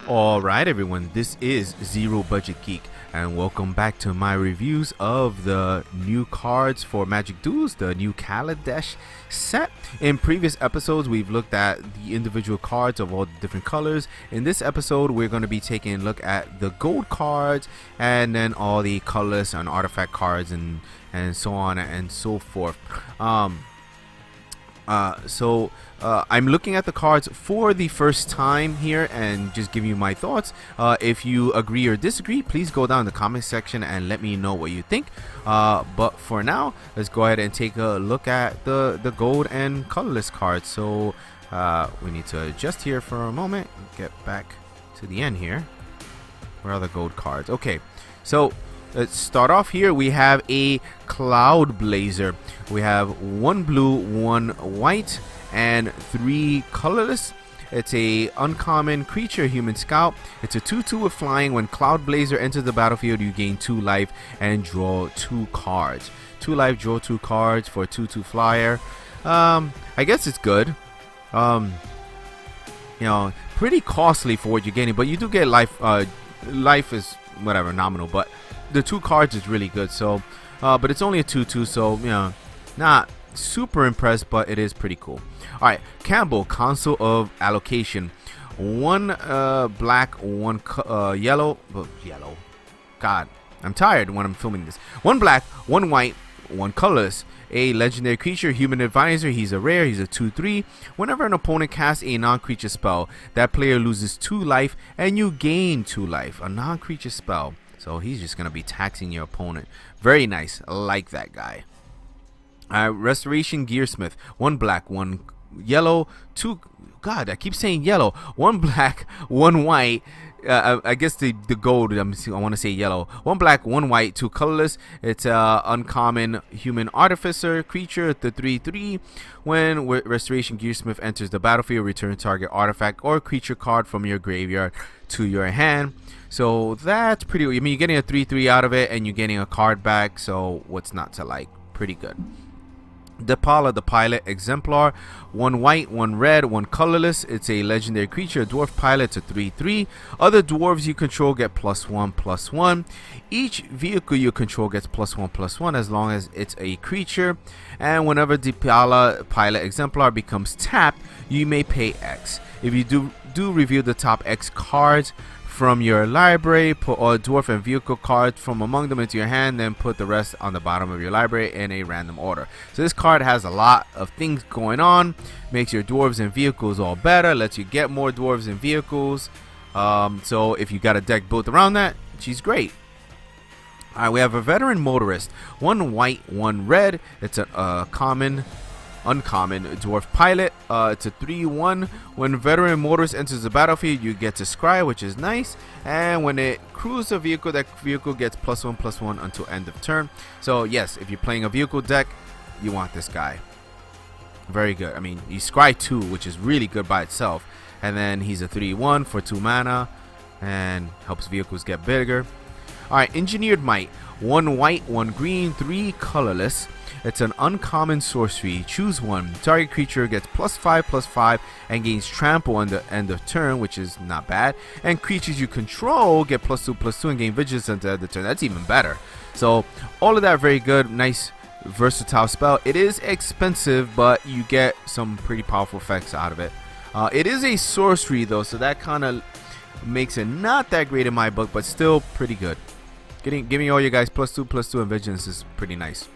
Alright everyone, this is Zero Budget Geek and welcome back to my reviews of the new cards for Magic Duels, the new Kaladesh set. In previous episodes we've looked at the individual cards of all the different colors. In this episode we're going to be taking a look at the gold cards and then all the colorless and artifact cards and so on and so forth. I'm looking at the cards for the first time here and just giving you my thoughts. If you agree or disagree, please go down in the comment section and let me know what you think. But for now, let's go ahead and take a look at the gold and colorless cards. So we need to adjust here for a moment. Get back to the end here. Where are the gold cards? Okay, so let's start off here. We have a Cloud Blazer. We have one blue, one white, and 3 colorless. It's a uncommon creature, human scout. It's a 2/2 with flying. When Cloud Blazer enters the battlefield, you gain 2 life and draw 2 cards. 2 life, draw 2 cards for a 2/2 flyer. I guess it's good. You know, pretty costly for what you're getting, but you do get life. Life is whatever, nominal, but the 2 cards is really good. So but it's only a 2/2, so you know, not super impressed, but it is pretty cool. All right, Campbell, Council of Allocation. 1 black, 1 yellow. Yellow. God, I'm tired when I'm filming this. 1 black, 1 white, 1 colorless. A legendary creature, human advisor. He's a rare. He's a 2/3. Whenever an opponent casts a non-creature spell, that player loses 2 life and you gain 2 life. A non-creature spell. So he's just gonna be taxing your opponent. Very nice. I like that guy. Restoration Gearsmith. 1 black, 1 yellow, 2. God, I keep saying yellow. 1 black, 1 white. I guess the gold. I want to say yellow. 1 black, 1 white, 2 colorless. It's a uncommon human artificer creature. The 3/3. When Restoration Gearsmith enters the battlefield, return target artifact or creature card from your graveyard to your hand. So that's pretty. I mean, you're getting a 3/3 out of it, and you're getting a card back. So what's not to like? Pretty good. Depala, the pilot exemplar. 1 white, 1 red, 1 colorless. It's a legendary creature, a dwarf pilot. It's a 3/3. Other dwarves you control get +1/+1. Each vehicle you control gets +1/+1 as long as it's a creature. And whenever Depala, pilot exemplar becomes tapped, you may pay X. If you do reveal the top X cards from your library, put all dwarf and vehicle cards from among them into your hand, then put the rest on the bottom of your library in a random order. So this card has a lot of things going on, makes your dwarves and vehicles all better, lets you get more dwarves and vehicles. So if you got a deck built around that, she's great. Alright, we have a veteran motorist. 1 white, 1 red. It's a uncommon dwarf pilot. It's a 3/1. When veteran motorist enters the battlefield, you get to scry, which is nice, and when it cruises a vehicle, that vehicle gets +1/+1 until end of turn. So yes, if you're playing a vehicle deck, you want this guy. Very good. I mean, you scry 2, which is really good by itself, and then he's a 3/1 for 2 mana and helps vehicles get bigger. Alright, Engineered Might. 1 white, 1 green, 3 colorless. It's an uncommon sorcery. Choose 1. Target creature gets +5/+5 and gains trample on the end of turn, which is not bad. And creatures you control get +2/+2 and gain vigilance at the end of turn. That's even better. So all of that very good. Nice versatile spell. It is expensive, but you get some pretty powerful effects out of it. It is a sorcery though, so that kind of makes it not that great in my book, but still pretty good. Giving all you guys +2/+2 and vigilance is pretty nice.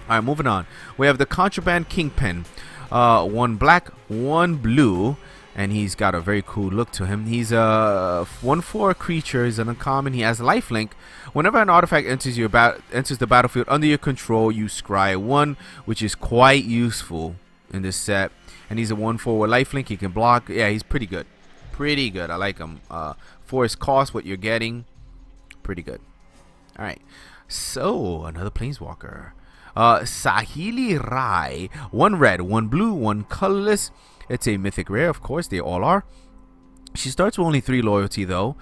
Alright, moving on. We have the Contraband Kingpin. 1 black, 1 blue, and he's got a very cool look to him. He's a 1/4 creature. He's an uncommon. He has lifelink. Whenever an artifact enters the battlefield under your control, you scry 1, which is quite useful in this set. And he's a 1/4 with lifelink. He can block. Yeah, he's pretty good. Pretty good. I like him. For his cost, what you're getting, pretty good. Alright, so another Planeswalker. Saheeli Rai. 1 red, 1 blue, 1 colorless. It's a mythic rare, of course, they all are. She starts with only 3 loyalty though,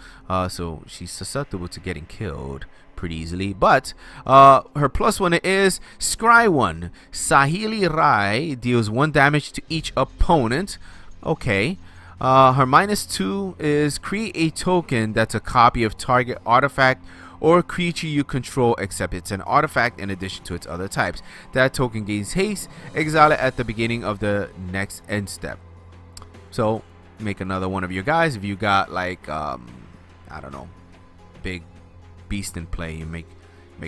so she's susceptible to getting killed pretty easily. But her +1 is scry 1. Saheeli Rai deals 1 damage to each opponent. Okay. Her -2 is create a token that's a copy of target artifact or creature you control, except it's an artifact in addition to its other types. That token gains haste. Exile it at the beginning of the next end step. So make another one of your guys. If you got like I don't know, big beast in play, you make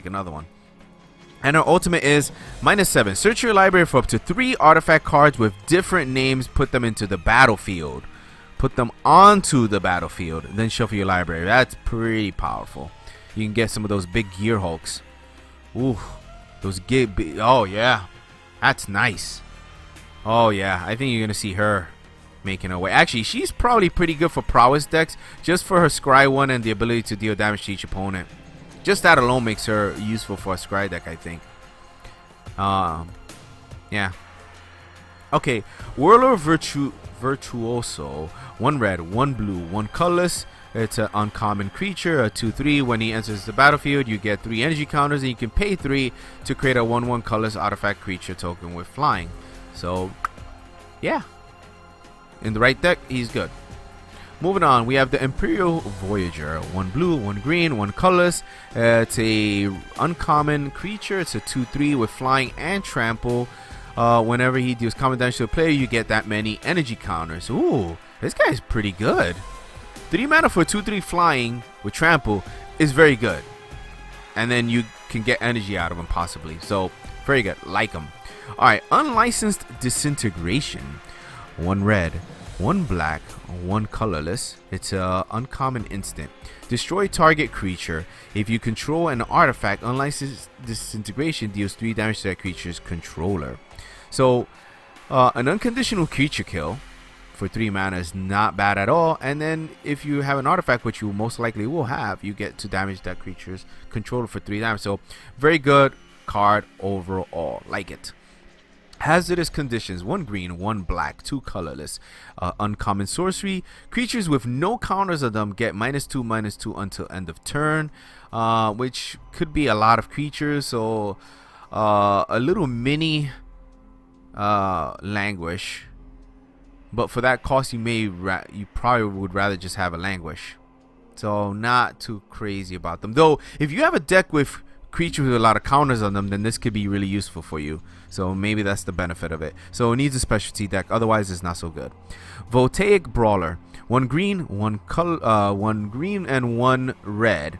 another one. And our ultimate is -7. Search your library for up to 3 artifact cards with different names. Put them into the battlefield. Put them onto the battlefield. Then shuffle your library. That's pretty powerful. You can get some of those big gear hulks. Ooh, those oh yeah, that's nice. Oh yeah, I think you're gonna see her making her way. Actually, she's probably pretty good for prowess decks, just for her scry 1 and the ability to deal damage to each opponent. Just that alone makes her useful for a scry deck, I think. Yeah. Okay, Whirler Virtuoso. 1 red, 1 blue, 1 colorless. It's an uncommon creature, a 2/3. When he enters the battlefield, you get 3 energy counters, and you can pay 3 to create a 1/1 colorless artifact creature token with flying. So, yeah. In the right deck, he's good. Moving on, we have the Imperial Voyager. 1 blue, 1 green, 1 colorless. It's a uncommon creature. It's a 2/3 with flying and trample. Whenever he deals common damage to a player, you get that many energy counters. Ooh, this guy's pretty good. 3 mana for 2/3 flying with trample is very good. And then you can get energy out of him possibly. So, very good. Like him. Alright, Unlicensed Disintegration. 1 red, 1 black, 1 colorless. It's a uncommon instant. Destroy target creature. If you control an artifact, Unlicensed Disintegration deals 3 damage to that creature's controller. So, an unconditional creature kill for 3 mana is not bad at all. And then if you have an artifact, which you most likely will have, you get to damage that creature's controller for 3 damage. So very good card overall. Like it. Hazardous conditions: 1 green, 1 black, 2 colorless. Uncommon sorcery. Creatures with no counters on them get -2/-2 until end of turn, which could be a lot of creatures. So a little mini Languish. But for that cost, you probably would rather just have a Languish. So not too crazy about them. Though, if you have a deck with creatures with a lot of counters on them, then this could be really useful for you. So maybe that's the benefit of it. So it needs a specialty deck. Otherwise, it's not so good. Voltaic Brawler. 1 green, 1 green, and 1 red.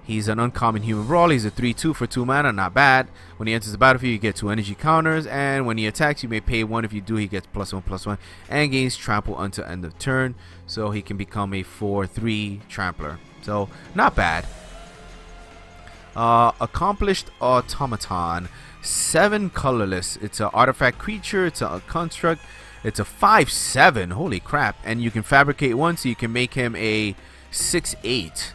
He's an uncommon human brawler. He's a 3/2 for 2 mana. Not bad. When he enters the battlefield, you get 2 energy counters. And when he attacks, you may pay 1. If you do, he gets +1/+1. And gains trample until end of turn. So he can become a 4/3 trampler. So not bad. Accomplished Automaton. 7 colorless. It's an artifact creature. It's a construct. It's a 5/7. Holy crap. And you can fabricate 1, so you can make him a 6/8.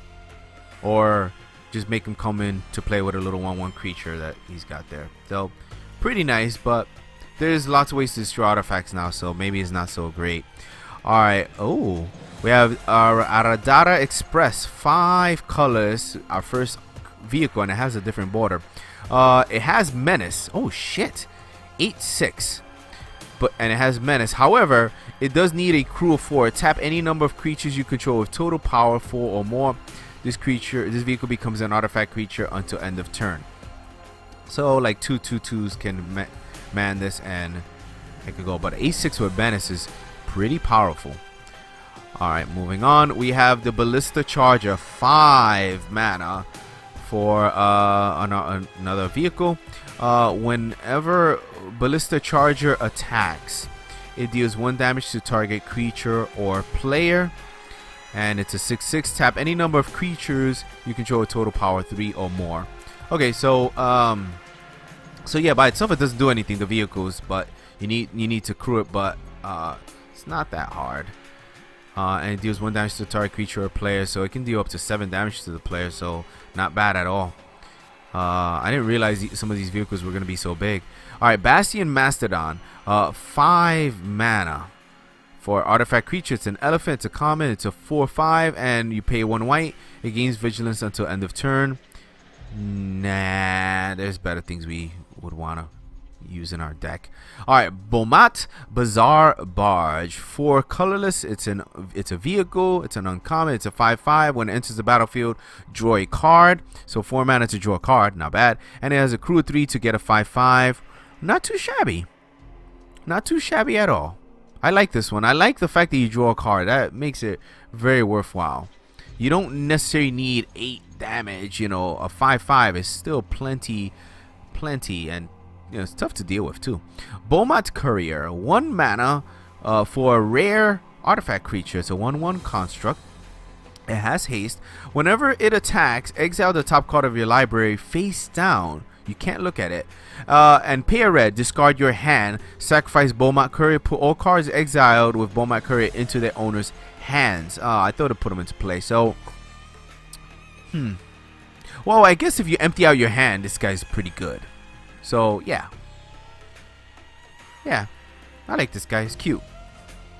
Or just make him come in to play with a little 1/1 creature that he's got there. So pretty nice, but there's lots of ways to destroy artifacts now, so maybe it's not so great. Alright, oh, we have our Aradara Express. 5 colors, our first vehicle, and it has a different border. It has Menace. Oh shit, 8/6. And it has Menace. However, it does need a crew of 4. Tap any number of creatures you control with total power 4 or more. This vehicle becomes an artifact creature until end of turn. So like 2 2/2s can man this, and it could go. But 8/6 with Menace is pretty powerful. Alright, moving on. We have the Ballista Charger. 5 mana for another vehicle. Whenever Ballista Charger attacks, it deals 1 damage to target creature or player. And it's a 6/6. Tap any number of creatures you control with total power 3 or more. Okay, so yeah, by itself it doesn't do anything, the vehicles, but you need to crew it, but it's not that hard. And it deals 1 damage to the target creature or player, so it can deal up to 7 damage to the player, so not bad at all. I didn't realize some of these vehicles were going to be so big. Alright, Bastion Mastodon. 5 mana. For artifact creature, it's an elephant, it's a common, it's a 4/5, and you pay 1 white. It gains vigilance until end of turn. Nah, there's better things we would want to use in our deck. All right, Bomat Bazaar Barge. For colorless, it's a vehicle. It's an uncommon. It's a 5/5. When it enters the battlefield, draw a card. So 4 mana to draw a card. Not bad. And it has a crew of 3 to get a 5/5. Not too shabby. Not too shabby at all. I like this one. I like the fact that you draw a card. That makes it very worthwhile. You don't necessarily need 8 damage. You know, a 5/5 is still plenty, and you know, it's tough to deal with too. Bomat Courier, 1 mana for a rare artifact creature. It's a 1/1 construct. It has haste. Whenever it attacks, exile the top card of your library face down. You can't look at it. And pay a red, discard your hand, sacrifice Bomat Courier, put all cards exiled with Bomat Courier into their owner's hands. I thought to put them into play. So, well, I guess if you empty out your hand, this guy's pretty good. So, yeah. Yeah. I like this guy. He's cute.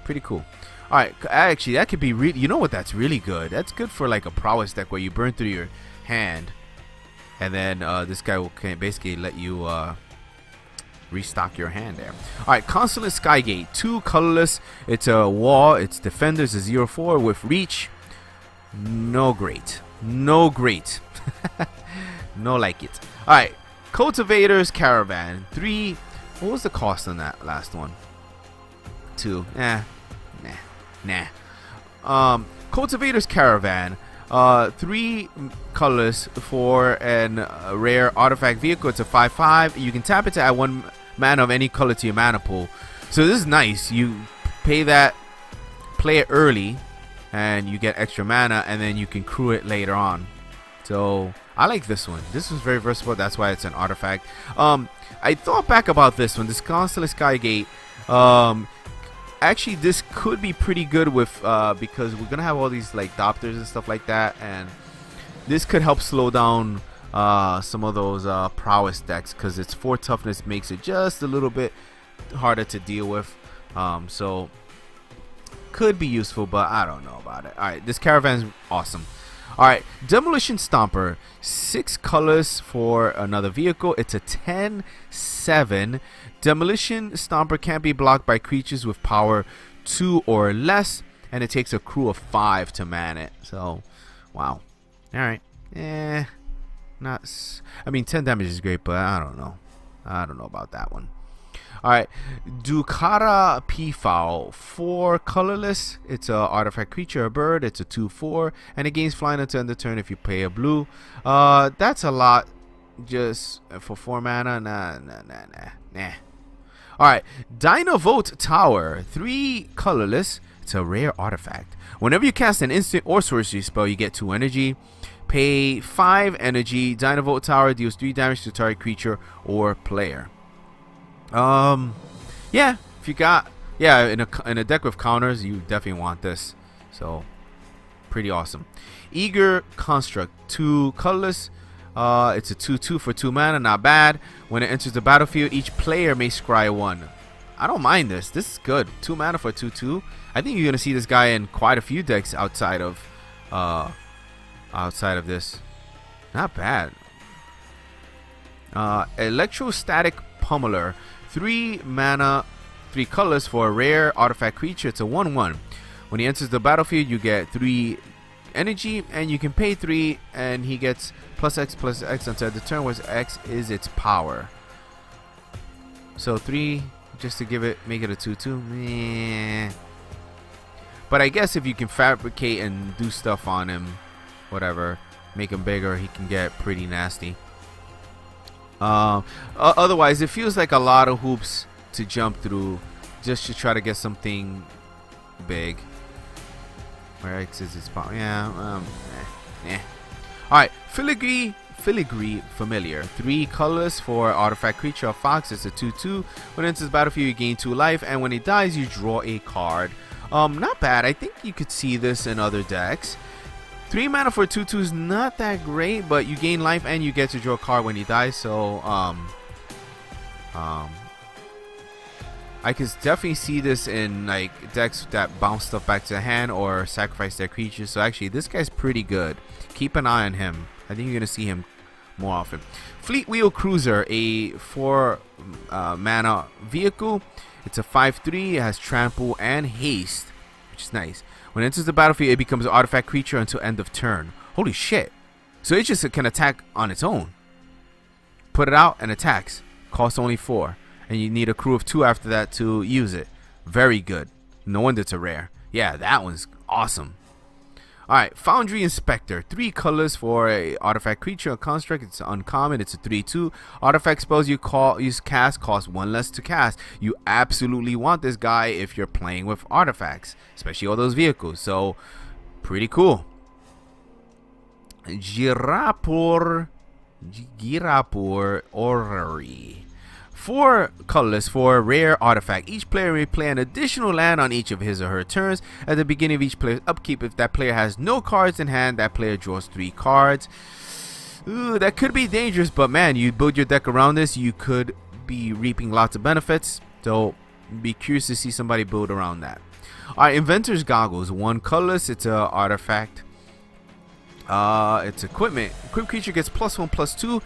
Pretty cool. Alright, actually, that could be really... You know what? That's really good. That's good for, like, a prowess deck where you burn through your hand. And then this guy will basically let you restock your hand there. Alright, Consulate Skygate. 2 colorless. It's a wall. Its defenders is 0/4 with reach. No great. No great. No like it. Alright. Cultivator's Caravan. 3. What was the cost on that last one? 2. Nah. Cultivator's Caravan. 3 colors for an rare artifact vehicle. It's a 5/5. You can tap it to add 1 mana of any color to your mana pool. So this is nice. You pay that, play it early, and you get extra mana, and then you can crew it later on. So I like this one. This was very versatile. That's why it's an artifact. I thought back about this one. This Constellar Skygate. Actually, this could be pretty good with because we're gonna have all these like Doctors and stuff like that, and this could help slow down some of those prowess decks, because its 4 toughness makes it just a little bit harder to deal with. So could be useful, but I don't know about it. All right, this Caravan's awesome. All right, Demolition Stomper, 6 colors for another vehicle. It's a 10/7. Demolition Stomper can't be blocked by creatures with power 2 or less, and it takes a crew of 5 to man it. So, wow. All right. I mean, 10 damage is great, but I don't know. I don't know about that one. All right, Ducara Peafowl, 4 colorless. It's a artifact creature, a bird. It's a 2/4, and it gains flying until end of turn if you pay a blue. That's a lot, just for 4 mana. Nah. All right, Dynavolt Tower, 3 colorless. It's a rare artifact. Whenever you cast an instant or sorcery spell, you get 2 energy. Pay 5 energy. Dynavolt Tower deals 3 damage to target creature or player. Yeah, if you got, in a deck with counters, you definitely want this. So, pretty awesome. Eager Construct, 2 colorless. It's a 2/2 for 2 mana, not bad. When it enters the battlefield, each player may scry 1. I don't mind this. This is good. 2 mana for 2/2. I think you're gonna see this guy in quite a few decks outside of this. Not bad. Electrostatic Pummeler, 3 mana, 3 colors for a rare artifact creature. It's a 1/1. When he enters the battlefield, you get 3 energy, and you can pay 3, and he gets +X until the turn, where X is its power. So 3 just to make it a 2/2. Meh. But I guess if you can fabricate and do stuff on him, whatever, make him bigger, he can get pretty nasty. Otherwise, it feels like a lot of hoops to jump through just to try to get something big. Where X is its power? Yeah. All right, Filigree Familiar, 3 colors for artifact creature, a fox. It's a 2/2. When it enters the battlefield, you gain 2 life, and when it dies, you draw a card. Not bad. I think you could see this in other decks. 3 mana for 2/2 is not that great, but you gain life and you get to draw a card when he dies. So I could definitely see this in like decks that bounce stuff back to the hand or sacrifice their creatures. So actually, this guy's pretty good. Keep an eye on him. I think you're gonna see him more often. Fleet Wheel Cruiser, a 4 mana vehicle. It's a 5/3. It has trample and haste, which is nice. When it enters the battlefield, it becomes an artifact creature until end of turn. Holy shit. So it just can attack on its own. Put it out and attacks. Costs only 4. And you need a crew of 2 after that to use it. Very good. No wonder it's a rare. Yeah, that one's awesome. Alright, Foundry Inspector. 3 colors for a artifact creature, a construct. It's uncommon. It's a 3/2. Artifact spells you cast cost 1 less to cast. You absolutely want this guy if you're playing with artifacts, especially all those vehicles. So, pretty cool. Girapur Orrery. 4 colorless for a rare artifact. Each player may play an additional land on each of his or her turns. At the beginning of each player's upkeep, if that player has no cards in hand, that player draws 3 cards. Ooh, that could be dangerous, but man, you build your deck around this, you could be reaping lots of benefits. So be curious to see somebody build around that. Alright, Inventor's Goggles. 1 colorless. It's an artifact. It's equipment. Equipped creature gets +1/+2.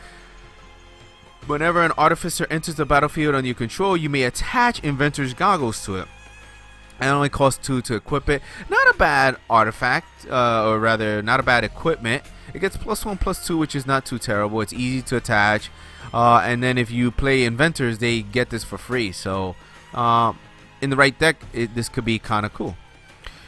Whenever an artificer enters the battlefield under your control, you may attach Inventor's Goggles to it. And it only costs 2 to equip it. Not a bad artifact, or rather, not a bad equipment. It gets +1/+2, which is not too terrible. It's easy to attach. And then if you play Inventors, they get this for free. So, in the right deck, this could be kind of cool.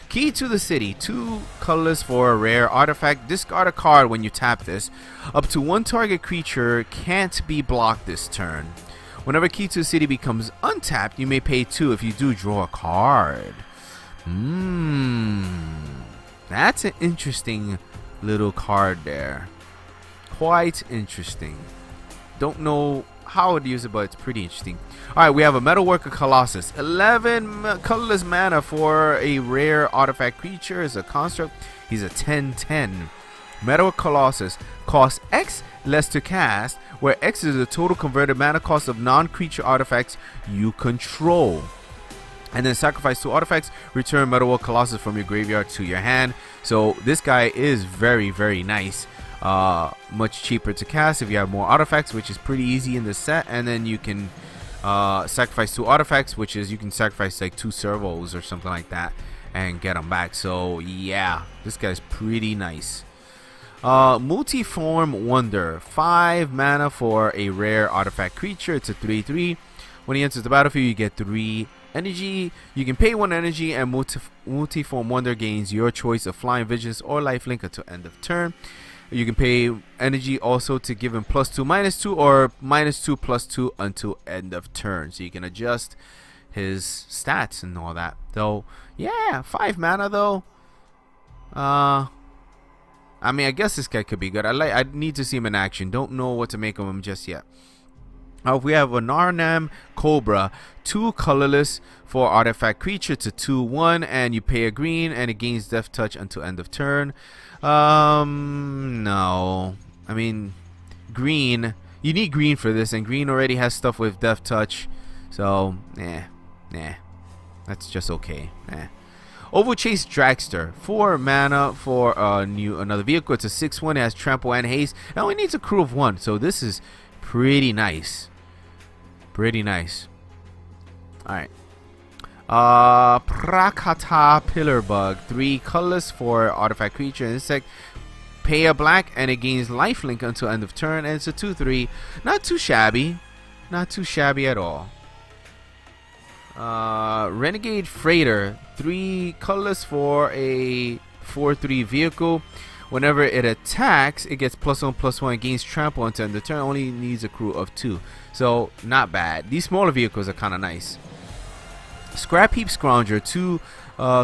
Key to the City. 2 colors for a rare artifact. Discard a card when you tap this. Up to 1 target creature can't be blocked this turn. Whenever Key to the City becomes untapped, you may pay 2 if you do draw a card. That's an interesting little card there. Quite interesting. Don't know how I'd use it, but it's pretty interesting. Alright, we have a Metalworker Colossus. 11 colorless mana for a rare artifact creature as a construct. He's a 10/10. Metalworker Colossus costs X less to cast, where X is the total converted mana cost of non-creature artifacts you control. And then sacrifice 2 artifacts, return Metalworker Colossus from your graveyard to your hand. So this guy is very, very nice. Much cheaper to cast if you have more artifacts, which is pretty easy in this set. And then you can sacrifice 2 artifacts, which is you can sacrifice like 2 servos or something like that and get them back. So yeah, this guy's pretty nice. Multiform Wonder. 5 mana for a rare artifact creature. It's a 3/3. When he enters the battlefield, you get 3 energy. You can pay 1 energy, and Multiform Wonder gains your choice of Flying Vigilance or Lifelink until end of turn. You can pay energy also to give him +2/-2 or -2/+2 until end of turn. So you can adjust his stats and all that. So yeah, 5 mana though. I mean, I guess this guy could be good. I need to see him in action. Don't know what to make of him just yet. We have a Narnam Cobra. 2 colorless for artifact creature. It's a 2/1, and you pay a green, and it gains Death Touch until end of turn. No. I mean, green. You need green for this, and green already has stuff with Death Touch. So, nah. That's just okay. Overchase Dragster. 4 mana for another vehicle. It's a 6/1. It has trample and haste. It only needs a crew of 1. So this is pretty nice. Pretty nice. Alright. Prakata Pillarbug. 3 colors for artifact creature and insect. Pay a black and it gains lifelink until end of turn. And it's a 2/3. Not too shabby. Not too shabby at all. Renegade Freighter. 3 colors for a 4/3 vehicle. Whenever it attacks, it gets +1/+1. It gains trample until end of turn. Only needs a crew of 2. So not bad. These smaller vehicles are kind of nice. Scrap Heap Scrounger. 2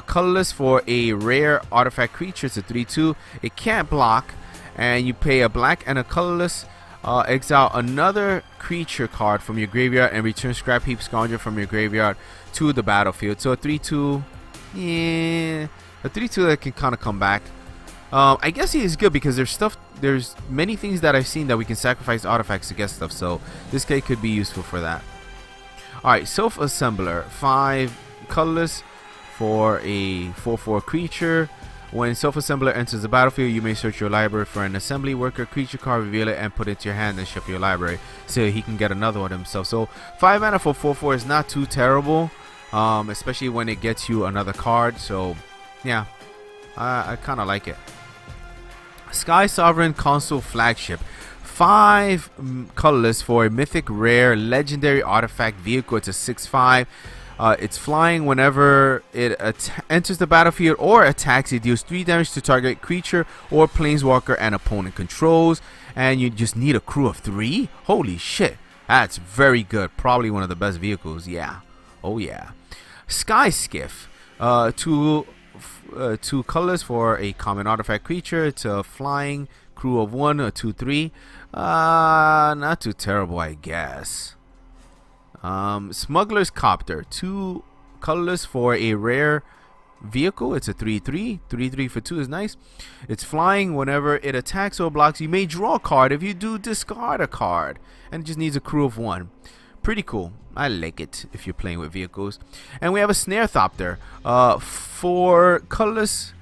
colorless for a rare artifact creature. It's a 3/2. It can't block, and you pay a black and a colorless. Exile another creature card from your graveyard and return Scrap Heap Scrounger from your graveyard to the battlefield. So a 3/2, yeah, a 3/2 that can kind of come back. I guess he is good because there's many things that I've seen that we can sacrifice artifacts to get stuff. So this guy could be useful for that. All right, Self Assembler. 5 colorless for a 4/4 creature. When Self-Assembler enters the battlefield, you may search your library for an assembly worker creature card, reveal it, and put it to your hand and shuffle your library so he can get another one himself. So 5 mana for 4/4 is not too terrible, especially when it gets you another card. So yeah, I kind of like it. Sky Sovereign Console Flagship. 5 colorless for a mythic rare legendary artifact vehicle. It's a 6/5. It's flying. Whenever it enters the battlefield or attacks, it deals 3 damage to target creature or planeswalker an opponent controls. And you just need a crew of 3? Holy shit. That's very good. Probably one of the best vehicles. Yeah. Oh yeah. Sky Skiff. 2 colors for a common artifact creature. It's a flying crew of 1, a 2/3. Not too terrible, I guess. Smuggler's Copter. 2 colorless for a rare vehicle. It's a 3/3. 3/3 for 2 is nice. It's flying. Whenever it attacks or blocks, you may draw a card. If you do, discard a card. And it just needs a crew of 1. Pretty cool. I like it if you're playing with vehicles. And we have a Snare Thopter. 4 colorless.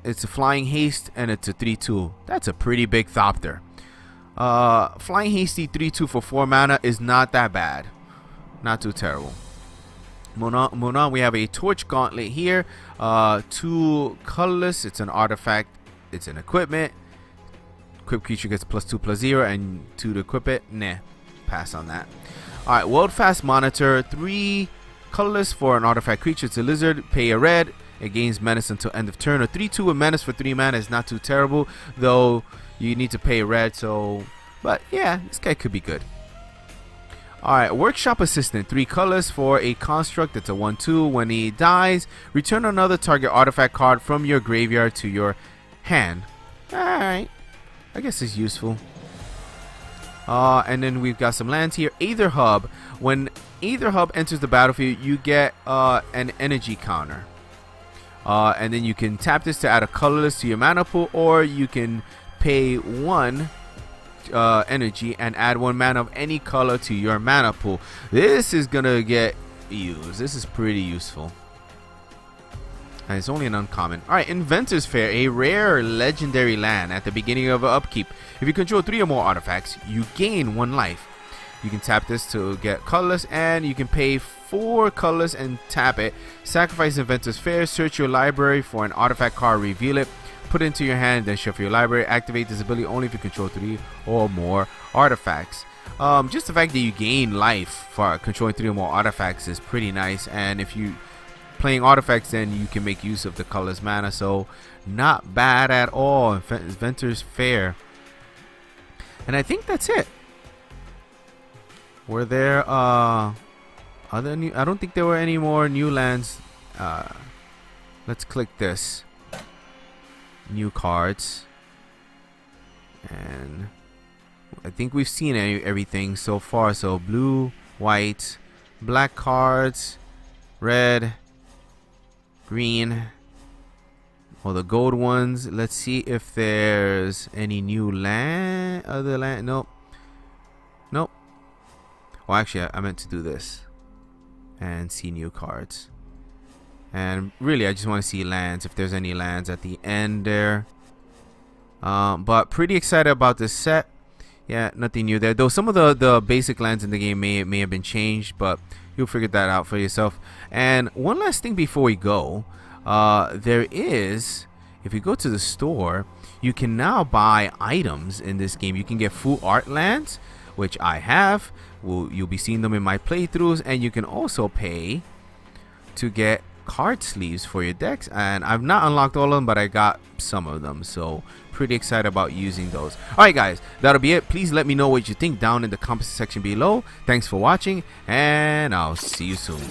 It's a flying haste and it's a 3/2. That's a pretty big Thopter. Flying hasty 3/2 for 4 mana is not that bad. Not too terrible. Monon, we have a Torch Gauntlet here. 2 colorless. It's an artifact. It's an equipment. Equipped creature gets +2/+0 and 2 to equip it. Nah, pass on that. Alright, World Fast Monitor. 3 colorless for an artifact creature. It's a lizard. Pay a red. It gains menace until end of turn. A 3/2 with menace for 3 mana is not too terrible, though you need to pay red. So, but yeah, this guy could be good. Alright, Workshop Assistant. 3 colors for a construct. It's a 1/2. When he dies, return another target artifact card from your graveyard to your hand. Alright, I guess it's useful. And then we've got some lands here. Aether Hub. When Aether Hub enters the battlefield, you get an energy counter. And then you can tap this to add a colorless to your mana pool, or you can pay 1 energy and add 1 mana of any color to your mana pool. This is gonna get used. This is pretty useful. And it's only an uncommon. Alright, Inventor's Fair, a rare legendary land. At the beginning of an upkeep, if you control 3 or more artifacts, you gain 1 life. You can tap this to get colorless, and you can pay 4 colors and tap it. Sacrifice Inventor's Fair, search your library for an artifact card, reveal it, put it into your hand, then shuffle your library. Activate this ability only if you control 3 or more artifacts. Just the fact that you gain life for controlling 3 or more artifacts is pretty nice, and if you playing artifacts, then you can make use of the colorless mana, so not bad at all. Inventor's Fair. And I think that's it. Were there other new? I don't think there were any more new lands. Let's click this. New cards. And I think we've seen everything so far. So blue, white, black cards, red, green, all the gold ones. Let's see if there's any new land. Other land? Nope. Nope. Well, actually, I meant to do this and see new cards. And really, I just want to see lands, if there's any lands at the end there. But pretty excited about this set. Yeah, nothing new there. Though some of the basic lands in the game may have been changed, but you'll figure that out for yourself. And one last thing before we go. There is, if you go to the store, you can now buy items in this game. You can get full art lands, which I have. You'll be seeing them in my playthroughs, and you can also pay to get card sleeves for your decks. And I've not unlocked all of them, but I got some of them, so pretty excited about using those. Alright guys, that'll be it. Please let me know what you think down in the comment section below. Thanks for watching, and I'll see you soon.